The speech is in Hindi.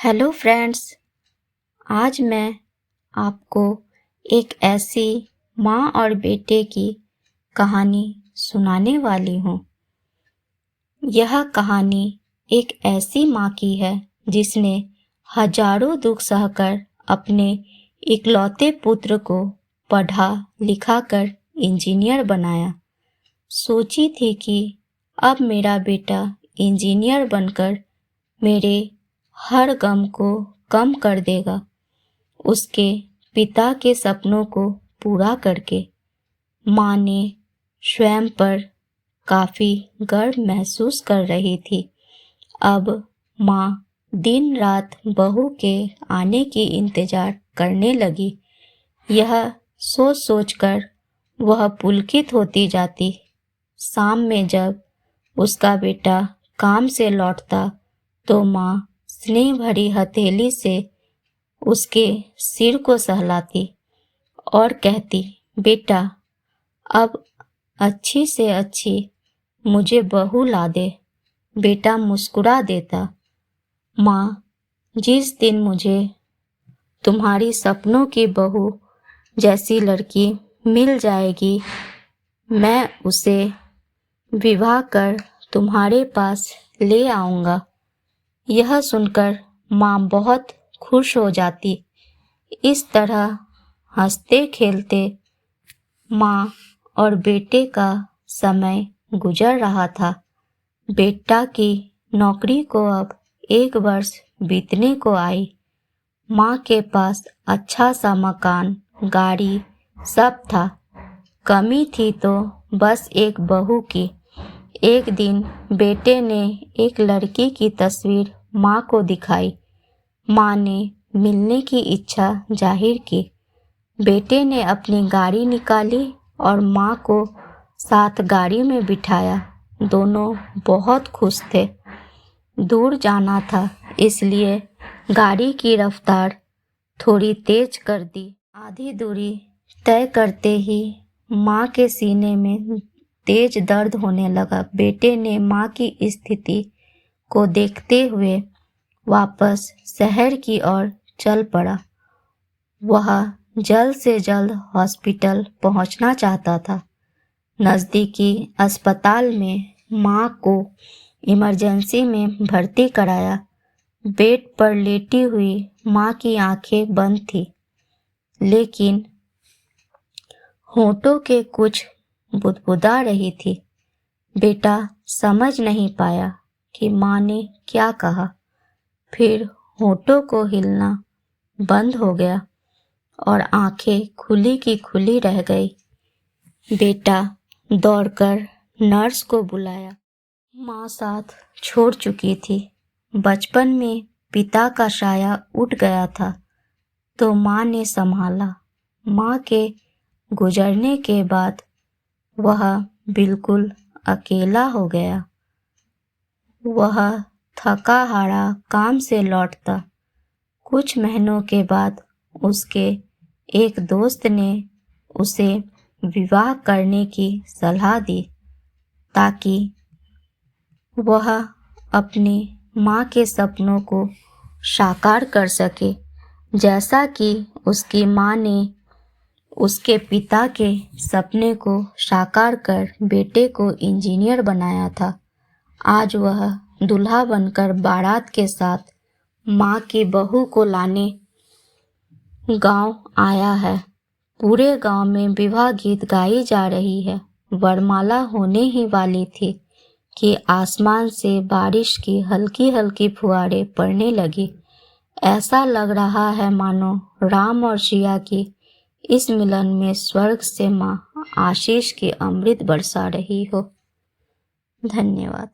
हेलो फ्रेंड्स, आज मैं आपको एक ऐसी माँ और बेटे की कहानी सुनाने वाली हूँ। यह कहानी एक ऐसी माँ की है जिसने हजारों दुख सहकर अपने इकलौते पुत्र को पढ़ा लिखा कर इंजीनियर बनाया। सोची थी कि अब मेरा बेटा इंजीनियर बनकर मेरे हर गम को कम कर देगा, उसके पिता के सपनों को पूरा करके। माँ ने स्वयं पर काफ़ी गर्व महसूस कर रही थी। अब माँ दिन रात बहू के आने की इंतज़ार करने लगी। यह सोच सोचकर वह पुलकित होती जाती। शाम में जब उसका बेटा काम से लौटता तो माँ स्नेह भरी हथेली से उसके सिर को सहलाती और कहती, बेटा अब अच्छी से अच्छी मुझे बहू ला दे। बेटा मुस्कुरा देता, माँ जिस दिन मुझे तुम्हारी सपनों की बहू जैसी लड़की मिल जाएगी, मैं उसे विवाह कर तुम्हारे पास ले आऊँगा। यह सुनकर माँ बहुत खुश हो जाती। इस तरह हंसते खेलते माँ और बेटे का समय गुजर रहा था। बेटा की नौकरी को अब 1 वर्ष बीतने को आई। माँ के पास अच्छा सा मकान, गाड़ी सब था। कमी थी तो बस एक बहू की। एक दिन बेटे ने एक लड़की की तस्वीर माँ को दिखाई। माँ ने मिलने की इच्छा जाहिर की। बेटे ने अपनी गाड़ी निकाली और माँ को साथ गाड़ी में बिठाया। दोनों बहुत खुश थे। दूर जाना था, इसलिए गाड़ी की रफ्तार थोड़ी तेज कर दी। आधी दूरी तय करते ही माँ के सीने में तेज दर्द होने लगा। बेटे ने माँ की स्थिति को देखते हुए वापस शहर की ओर चल पड़ा। वह जल्द से जल्द हॉस्पिटल पहुंचना चाहता था। नज़दीकी अस्पताल में माँ को इमरजेंसी में भर्ती कराया। बेड पर लेटी हुई माँ की आंखें बंद थी, लेकिन होठों के कुछ बुदबुदा रही थी। बेटा समझ नहीं पाया कि माँ ने क्या कहा। फिर होठों को हिलना बंद हो गया और आंखें खुली की खुली रह गई। बेटा दौड़कर नर्स को बुलाया। माँ साथ छोड़ चुकी थी। बचपन में पिता का साया उठ गया था तो माँ ने संभाला। माँ के गुजरने के बाद वह बिल्कुल अकेला हो गया। वह थका हारा काम से लौटता। कुछ महीनों के बाद उसके एक दोस्त ने उसे विवाह करने की सलाह दी ताकि वह अपनी माँ के सपनों को साकार कर सके, जैसा कि उसकी माँ ने उसके पिता के सपने को साकार कर बेटे को इंजीनियर बनाया था। आज वह दूल्हा बनकर बारात के साथ माँ की बहू को लाने गांव आया है। पूरे गांव में विवाह गीत गाई जा रही है। वरमाला होने ही वाली थी कि आसमान से बारिश की हल्की हल्की फुहारें पड़ने लगी। ऐसा लग रहा है मानो राम और सिया की इस मिलन में स्वर्ग से माँ आशीष की अमृत बरसा रही हो। धन्यवाद।